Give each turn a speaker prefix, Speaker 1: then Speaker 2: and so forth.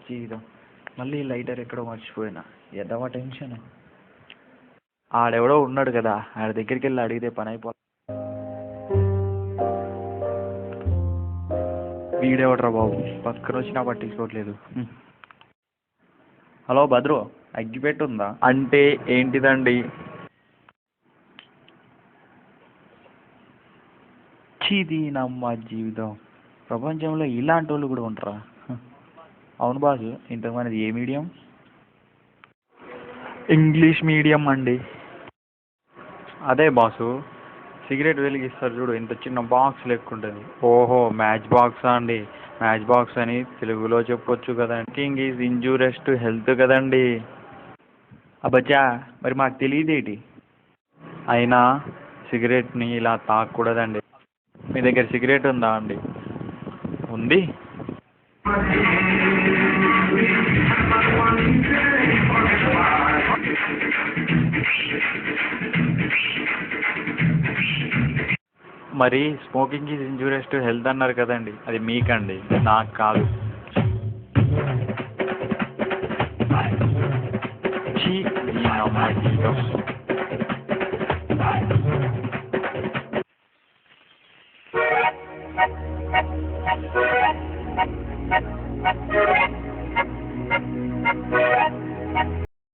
Speaker 1: జీవితం. మళ్ళీ లైటర్ ఎక్కడో మర్చిపోయినా. ఎదవ టెన్షన్. ఆడెవడో ఉన్నాడు కదా, ఆడ దగ్గరికి వెళ్ళి అడిగితే పని అయిపో. వీడెవడరా బాబు, పక్కన వచ్చినా పట్టించుకోవట్లేదు. హలో భద్రు, అగ్గిపెట్టి ఉందా? అంటే ఏంటిదండి? చీది నమ్మ జీవితం. ప్రపంచంలో ఇలాంటి వాళ్ళు కూడా ఉంటారా? అవును బాసు, ఇంతకుమంది ఏ మీడియం? ఇంగ్లీష్ మీడియం అండి. అదే బాసు, సిగరెట్ వెలిగిస్తారు చూడు, ఇంత చిన్న బాక్స్ లెక్క ఉంటుంది. ఓహో, మ్యాచ్ బాక్సా అండి? మ్యాచ్ బాక్స్ అని తెలుగులో చెప్పొచ్చు కదండి. King is injurious to health కదండి. అబ్బచ్చా, మరి మాకు తెలియదేటి? అయినా సిగరెట్ని ఇలా తాగకూడదండి. మీ దగ్గర సిగరెట్ ఉందా అండి? ఉంది. మరి smoking is injurious to health అన్నారు కదండి, అది మీకండి, నాకు కాదు. ఛీ, ఈ నమ్మ జీవితం.